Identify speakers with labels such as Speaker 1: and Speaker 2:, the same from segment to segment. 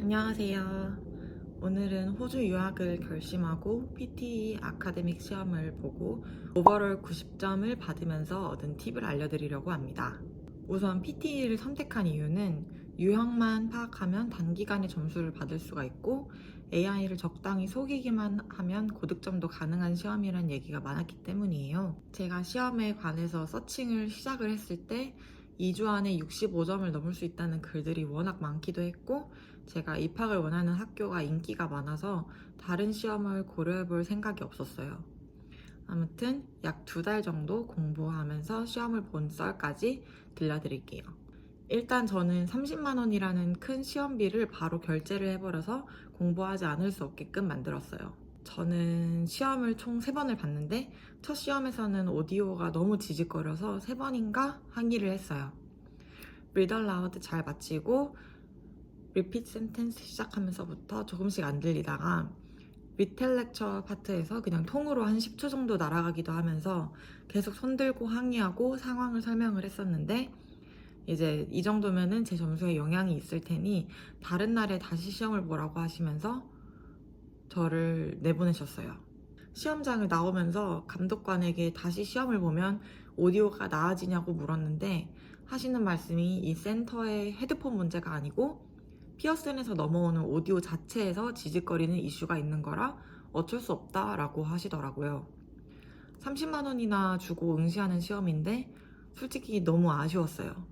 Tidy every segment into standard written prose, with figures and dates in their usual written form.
Speaker 1: 안녕하세요. 오늘은 호주 유학을 결심하고 PTE 아카데믹 시험을 보고 오버롤 90점을 받으면서 얻은 팁을 알려드리려고 합니다. 우선 PTE를 선택한 이유는 유형만 파악하면 단기간에 점수를 받을 수가 있고 AI를 적당히 속이기만 하면 고득점도 가능한 시험이란 얘기가 많았기 때문이에요. 제가 시험에 관해서 서칭을 시작을 했을 때 2주 안에 65점을 넘을 수 있다는 글들이 워낙 많기도 했고 제가 입학을 원하는 학교가 인기가 많아서 다른 시험을 고려해 볼 생각이 없었어요. 아무튼 약 2달 정도 공부하면서 시험을 본 썰까지 들려드릴게요. 일단 저는 30만 원이라는 큰 시험비를 바로 결제를 해버려서 공부하지 않을 수 없게끔 만들었어요. 저는 시험을 총 3번을 봤는데 첫 시험에서는 오디오가 너무 지직거려서 3번인가 항의를 했어요. Read aloud 잘 마치고 리피트 센텐스 시작하면서부터 조금씩 안 들리다가 리텔 렉처 파트에서 그냥 통으로 한 10초 정도 날아가기도 하면서 계속 손들고 항의하고 상황을 설명을 했었는데 이제 이 정도면은 제 점수에 영향이 있을 테니 다른 날에 다시 시험을 보라고 하시면서 저를 내보내셨어요. 시험장을 나오면서 감독관에게 다시 시험을 보면 오디오가 나아지냐고 물었는데 하시는 말씀이 이 센터의 헤드폰 문제가 아니고 피어슨에서 넘어오는 오디오 자체에서 지직거리는 이슈가 있는 거라 어쩔 수 없다라고 하시더라고요. 30만 원이나 주고 응시하는 시험인데 솔직히 너무 아쉬웠어요.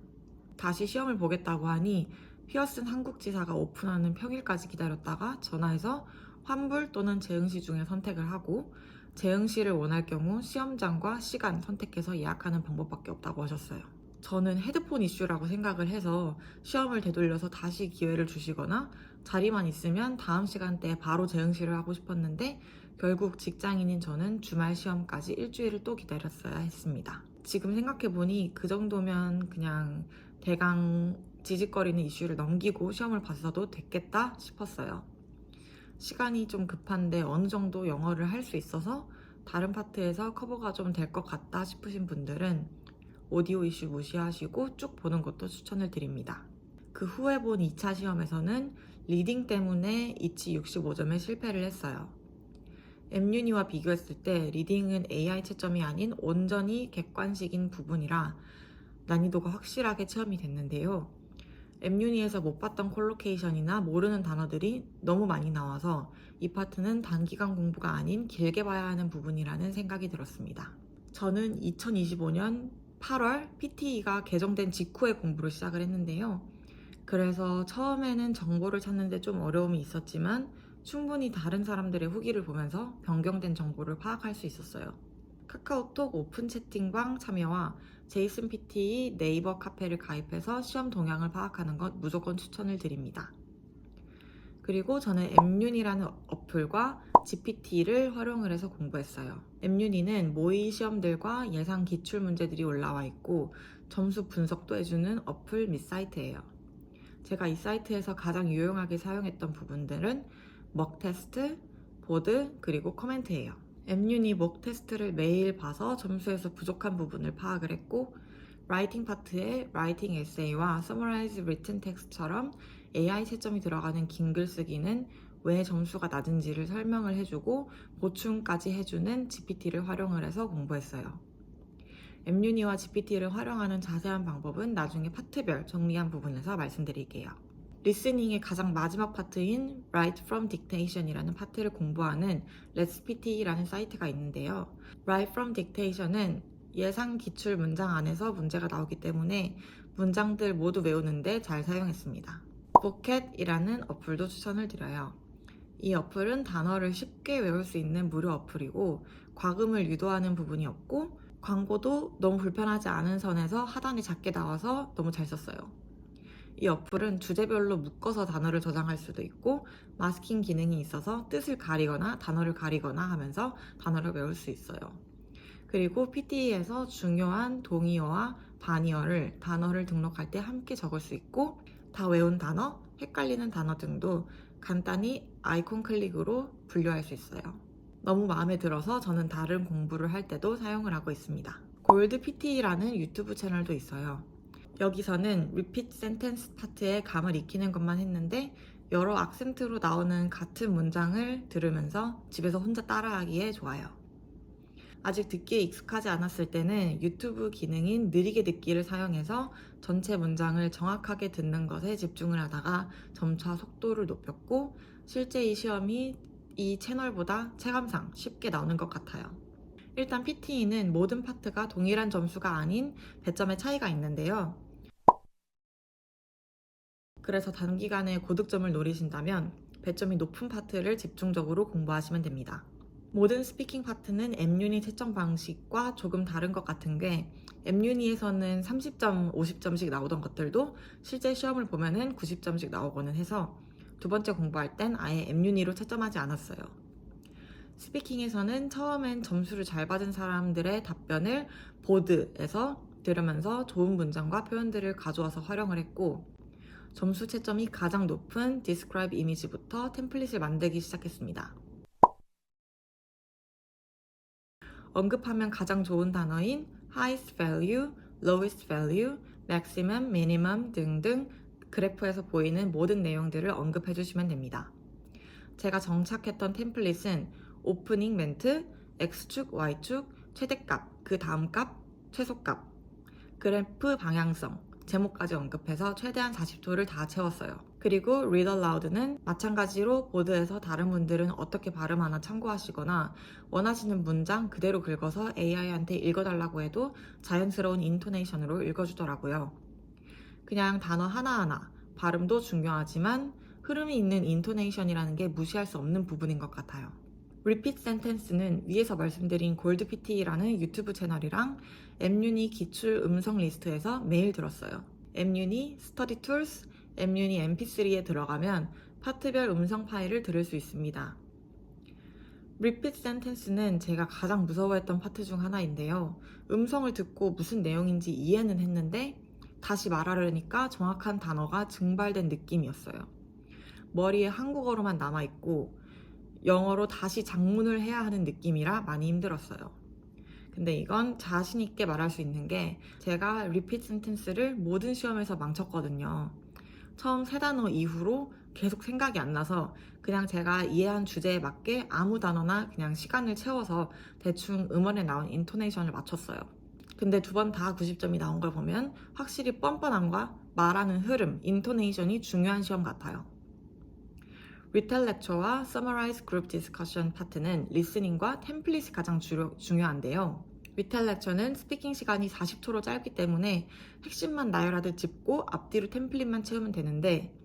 Speaker 1: 다시 시험을 보겠다고 하니 피어슨 한국지사가 오픈하는 평일까지 기다렸다가 전화해서 환불 또는 재응시 중에 선택을 하고 재응시를 원할 경우 시험장과 시간 선택해서 예약하는 방법밖에 없다고 하셨어요. 저는 헤드폰 이슈라고 생각을 해서 시험을 되돌려서 다시 기회를 주시거나 자리만 있으면 다음 시간대에 바로 재응시를 하고 싶었는데 결국 직장인인 저는 주말 시험까지 일주일을 또 기다렸어야 했습니다. 지금 생각해보니 그 정도면 그냥 대강 지직거리는 이슈를 넘기고 시험을 봤어도 됐겠다 싶었어요. 시간이 좀 급한데 어느 정도 영어를 할 수 있어서 다른 파트에서 커버가 좀 될 것 같다 싶으신 분들은 오디오 이슈 무시하시고 쭉 보는 것도 추천을 드립니다. 그 후에 본 2차 시험에서는 리딩 때문에 이치 65점에 실패를 했어요. 엠유니와 비교했을 때 리딩은 AI 채점이 아닌 온전히 객관식인 부분이라 난이도가 확실하게 체험이 됐는데요. 엠유니에서 못 봤던 콜로케이션이나 모르는 단어들이 너무 많이 나와서 이 파트는 단기간 공부가 아닌 길게 봐야 하는 부분이라는 생각이 들었습니다. 저는 2025년 8월 PTE가 개정된 직후에 공부를 시작을 했는데요. 그래서 처음에는 정보를 찾는데 좀 어려움이 있었지만 충분히 다른 사람들의 후기를 보면서 변경된 정보를 파악할 수 있었어요. 카카오톡 오픈 채팅방 참여와 제이슨 PTE 네이버 카페를 가입해서 시험 동향을 파악하는 것 무조건 추천을 드립니다. 그리고 저는 엠윤이라는 어플과 GPT를 활용을 해서 공부했어요. 엠윤이는 모의 시험들과 예상 기출 문제들이 올라와 있고 점수 분석도 해주는 어플 및 사이트예요. 제가 이 사이트에서 가장 유용하게 사용했던 부분들은 먹 테스트, 보드, 그리고 코멘트예요. 엠윤이 먹 테스트를 매일 봐서 점수에서 부족한 부분을 파악을 했고 라이팅 파트에 라이팅 에세이와 Summarize Written Text처럼 AI 채점이 들어가는 긴 글쓰기는 왜 점수가 낮은지를 설명을 해주고 보충까지 해주는 GPT를 활용을 해서 공부했어요. 엠유니와 GPT를 활용하는 자세한 방법은 나중에 파트별 정리한 부분에서 말씀드릴게요. 리스닝의 가장 마지막 파트인 Write from Dictation이라는 파트를 공부하는 Let's PT라는 사이트가 있는데요. Write from Dictation은 예상 기출 문장 안에서 문제가 나오기 때문에 문장들 모두 외우는데 잘 사용했습니다. Vocat이라는 어플도 추천을 드려요. 이 어플은 단어를 쉽게 외울 수 있는 무료 어플이고 과금을 유도하는 부분이 없고 광고도 너무 불편하지 않은 선에서 하단이 작게 나와서 너무 잘 썼어요. 이 어플은 주제별로 묶어서 단어를 저장할 수도 있고 마스킹 기능이 있어서 뜻을 가리거나 단어를 가리거나 하면서 단어를 외울 수 있어요. 그리고 PTE에서 중요한 동의어와 반의어를 단어를 등록할 때 함께 적을 수 있고 다 외운 단어, 헷갈리는 단어 등도 간단히 아이콘 클릭으로 분류할 수 있어요. 너무 마음에 들어서 저는 다른 공부를 할 때도 사용을 하고 있습니다. 골드 PT라는 유튜브 채널도 있어요. 여기서는 Repeat Sentence 파트에 감을 익히는 것만 했는데 여러 악센트로 나오는 같은 문장을 들으면서 집에서 혼자 따라하기에 좋아요. 아직 듣기에 익숙하지 않았을 때는 유튜브 기능인 느리게 듣기를 사용해서 전체 문장을 정확하게 듣는 것에 집중을 하다가 점차 속도를 높였고, 실제 이 시험이 이 채널보다 체감상 쉽게 나오는 것 같아요. 일단 PT는 모든 파트가 동일한 점수가 아닌 배점의 차이가 있는데요. 그래서 단기간에 고득점을 노리신다면 배점이 높은 파트를 집중적으로 공부하시면 됩니다. 모든 스피킹 파트는 M유닛 채점 방식과 조금 다른 것 같은 게, M유닛에서는 30점, 50점씩 나오던 것들도 실제 시험을 보면은 90점씩 나오고는 해서 두 번째 공부할 땐 아예 M유닛으로 채점하지 않았어요. 스피킹에서는 처음엔 점수를 잘 받은 사람들의 답변을 보드에서 들으면서 좋은 문장과 표현들을 가져와서 활용을 했고, 점수 채점이 가장 높은 Describe Image부터 템플릿을 만들기 시작했습니다. 언급하면 가장 좋은 단어인 highest value, lowest value, maximum, minimum 등등 그래프에서 보이는 모든 내용들을 언급해 주시면 됩니다. 제가 정착했던 템플릿은 오프닝 멘트, X축, Y축, 최대값, 그 다음 값, 최소값, 그래프 방향성, 제목까지 언급해서 최대한 40초를 다 채웠어요. 그리고 Read Aloud는 마찬가지로 보드에서 다른 분들은 어떻게 발음하나 참고하시거나 원하시는 문장 그대로 긁어서 AI한테 읽어달라고 해도 자연스러운 인토네이션으로 읽어주더라고요. 그냥 단어 하나하나, 발음도 중요하지만 흐름이 있는 인토네이션이라는 게 무시할 수 없는 부분인 것 같아요. Repeat Sentence는 위에서 말씀드린 골드 PT라는 유튜브 채널이랑 M유니 기출 음성 리스트에서 매일 들었어요. M유니 스터디 툴스, M유니 mp3에 들어가면 파트별 음성 파일을 들을 수 있습니다. Repeat Sentence는 제가 가장 무서워했던 파트 중 하나인데요. 음성을 듣고 무슨 내용인지 이해는 했는데 다시 말하려니까 정확한 단어가 증발된 느낌이었어요. 머리에 한국어로만 남아있고 영어로 다시 작문을 해야 하는 느낌이라 많이 힘들었어요. 근데 이건 자신 있게 말할 수 있는 게, 제가 리피트 센텐스를 모든 시험에서 망쳤거든요. 처음 세 단어 이후로 계속 생각이 안 나서 그냥 제가 이해한 주제에 맞게 아무 단어나 그냥 시간을 채워서 대충 음원에 나온 인토네이션을 맞췄어요. 근데 두 번 다 90점이 나온 걸 보면 확실히 뻔뻔함과 말하는 흐름, 인토네이션이 중요한 시험 같아요. 리텔 렉처와 Summarize Group Discussion 파트는 리스닝과 템플릿이 가장 중요한데요. 리텔 렉처는 스피킹 시간이 40초로 짧기 때문에 핵심만 나열하듯 짚고 앞뒤로 템플릿만 채우면 되는데,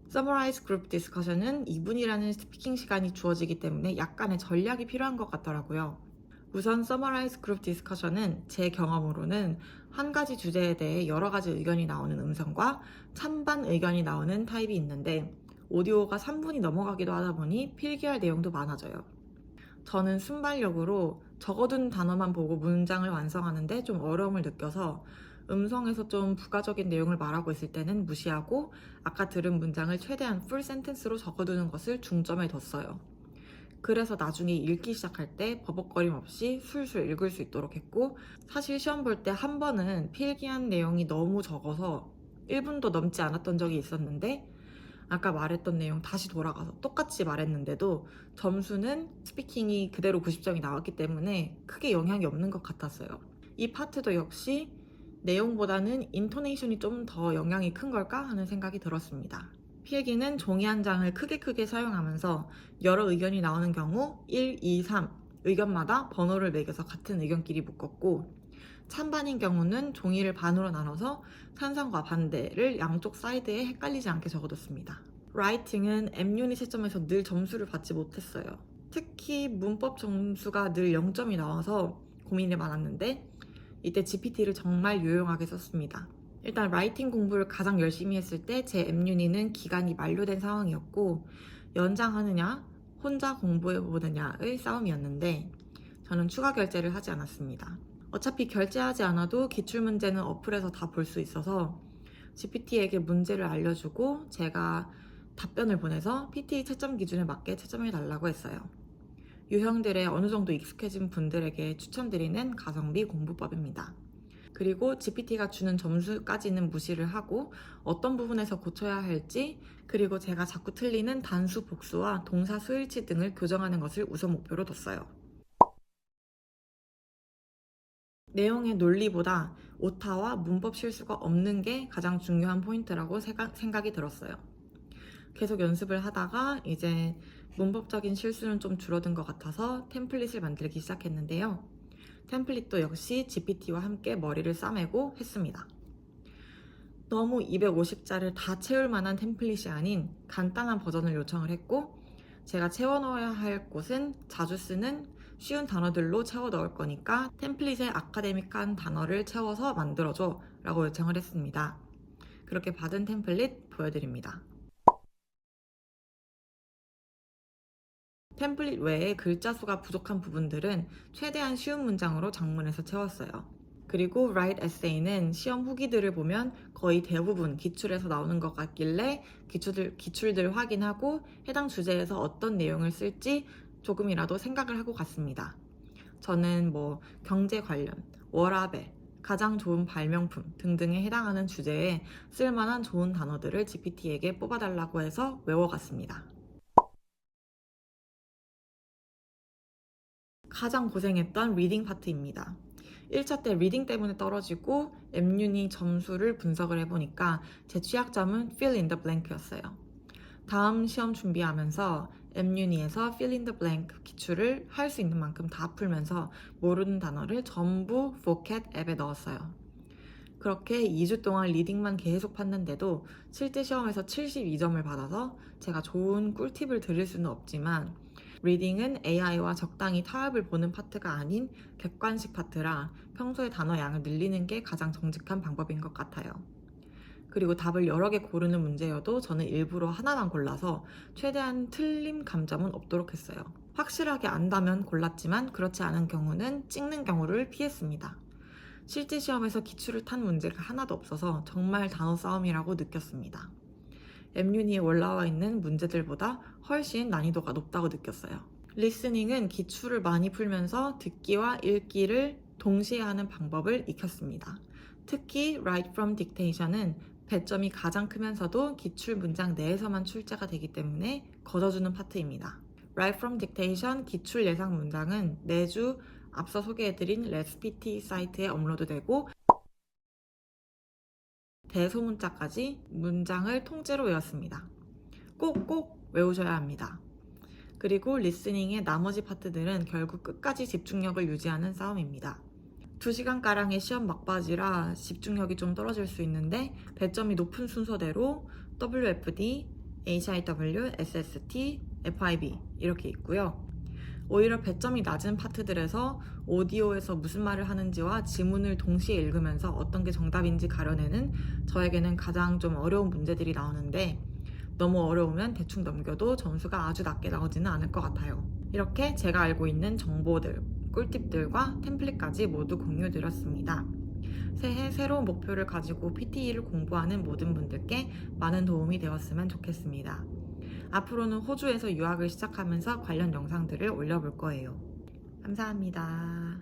Speaker 1: Summarize Group Discussion은 2분이라는 스피킹 시간이 주어지기 때문에 약간의 전략이 필요한 것 같더라고요. 우선 Summarize Group Discussion은 제 경험으로는 한 가지 주제에 대해 여러 가지 의견이 나오는 음성과 찬반 의견이 나오는 타입이 있는데, 오디오가 3분이 넘어가기도 하다 보니 필기할 내용도 많아져요. 저는 순발력으로 적어둔 단어만 보고 문장을 완성하는데 좀 어려움을 느껴서 음성에서 좀 부가적인 내용을 말하고 있을 때는 무시하고 아까 들은 문장을 최대한 풀 센텐스로 적어두는 것을 중점에 뒀어요. 그래서 나중에 읽기 시작할 때 버벅거림 없이 술술 읽을 수 있도록 했고, 사실 시험 볼 때 한 번은 필기한 내용이 너무 적어서 1분도 넘지 않았던 적이 있었는데, 아까 말했던 내용 다시 돌아가서 똑같이 말했는데도 점수는 스피킹이 그대로 90점이 나왔기 때문에 크게 영향이 없는 것 같았어요. 이 파트도 역시 내용보다는 인토네이션이 좀 더 영향이 큰 걸까 하는 생각이 들었습니다. 필기는 종이 한 장을 크게 사용하면서 여러 의견이 나오는 경우 1, 2, 3 의견마다 번호를 매겨서 같은 의견끼리 묶었고, 찬반인 경우는 종이를 반으로 나눠서 찬성과 반대를 양쪽 사이드에 헷갈리지 않게 적어뒀습니다. 라이팅은 M유닛 채점에서 늘 점수를 받지 못했어요. 특히 문법 점수가 늘 0점이 나와서 고민이 많았는데, 이때 GPT를 정말 유용하게 썼습니다. 일단 라이팅 공부를 가장 열심히 했을 때 제 M유닛은 기간이 만료된 상황이었고, 연장하느냐 혼자 공부해보느냐의 싸움이었는데 저는 추가 결제를 하지 않았습니다. 어차피 결제하지 않아도 기출문제는 어플에서 다 볼 수 있어서 GPT에게 문제를 알려주고 제가 답변을 보내서 PT 채점 기준에 맞게 채점해달라고 했어요. 유형들에 어느 정도 익숙해진 분들에게 추천드리는 가성비 공부법입니다. 그리고 GPT가 주는 점수까지는 무시를 하고 어떤 부분에서 고쳐야 할지, 그리고 제가 자꾸 틀리는 단수 복수와 동사 수일치 등을 교정하는 것을 우선 목표로 뒀어요. 내용의 논리보다 오타와 문법 실수가 없는 게 가장 중요한 포인트라고 생각이 들었어요. 계속 연습을 하다가 이제 문법적인 실수는 좀 줄어든 것 같아서 템플릿을 만들기 시작했는데요. 템플릿도 역시 GPT와 함께 머리를 싸매고 했습니다. 너무 250자를 다 채울 만한 템플릿이 아닌 간단한 버전을 요청을 했고, 제가 채워 넣어야 할 곳은 자주 쓰는 쉬운 단어들로 채워 넣을 거니까 템플릿에 아카데믹한 단어를 채워서 만들어줘 라고 요청을 했습니다. 그렇게 받은 템플릿 보여드립니다. 템플릿 외에 글자 수가 부족한 부분들은 최대한 쉬운 문장으로 장문해서 채웠어요. 그리고 write essay는 시험 후기들을 보면 거의 대부분 기출에서 나오는 것 같길래 기출들 확인하고 해당 주제에서 어떤 내용을 쓸지 조금이라도 생각을 하고 갔습니다. 저는 경제 관련, 워라밸, 가장 좋은 발명품 등등에 해당하는 주제에 쓸만한 좋은 단어들을 GPT에게 뽑아달라고 해서 외워갔습니다. 가장 고생했던 리딩 파트입니다. 1차 때 리딩 때문에 떨어지고 엠윤이 점수를 분석을 해보니까 제 취약점은 fill in the blank였어요. 다음 시험 준비하면서 엠윤이에서 fill in the blank 기출을 할 수 있는 만큼 다 풀면서 모르는 단어를 전부 vocab 앱에 넣었어요. 그렇게 2주 동안 리딩만 계속 봤는데도 실제 시험에서 72점을 받아서 제가 좋은 꿀팁을 드릴 수는 없지만 리딩은 AI와 적당히 타협을 보는 파트가 아닌 객관식 파트라 평소에 단어 양을 늘리는 게 가장 정직한 방법인 것 같아요. 그리고 답을 여러 개 고르는 문제여도 저는 일부러 하나만 골라서 최대한 틀림 감점은 없도록 했어요. 확실하게 안다면 골랐지만 그렇지 않은 경우는 찍는 경우를 피했습니다. 실제 시험에서 기출을 탄 문제가 하나도 없어서 정말 단어 싸움이라고 느꼈습니다. 엠윤이에 올라와 있는 문제들보다 훨씬 난이도가 높다고 느꼈어요. 리스닝은 기출을 많이 풀면서 듣기와 읽기를 동시에 하는 방법을 익혔습니다. 특히 Write from Dictation은 배점이 가장 크면서도 기출 문장 내에서만 출제가 되기 때문에 거둬주는 파트입니다. Write from Dictation 기출 예상 문장은 매주 앞서 소개해드린 레스피티 사이트에 업로드되고 대소문자까지 문장을 통째로 외웠습니다. 꼭꼭 외우셔야 합니다. 그리고 리스닝의 나머지 파트들은 결국 끝까지 집중력을 유지하는 싸움입니다. 2시간가량의 시험 막바지라 집중력이 좀 떨어질 수 있는데 배점이 높은 순서대로 WFD, HIW, SST, FIB 이렇게 있고요. 오히려 배점이 낮은 파트들에서 오디오에서 무슨 말을 하는지와 지문을 동시에 읽으면서 어떤 게 정답인지 가려내는 저에게는 가장 좀 어려운 문제들이 나오는데 너무 어려우면 대충 넘겨도 점수가 아주 낮게 나오지는 않을 것 같아요. 이렇게 제가 알고 있는 정보들, 꿀팁들과 템플릿까지 모두 공유드렸습니다. 새해 새로운 목표를 가지고 PTE를 공부하는 모든 분들께 많은 도움이 되었으면 좋겠습니다. 앞으로는 호주에서 유학을 시작하면서 관련 영상들을 올려볼 거예요. 감사합니다.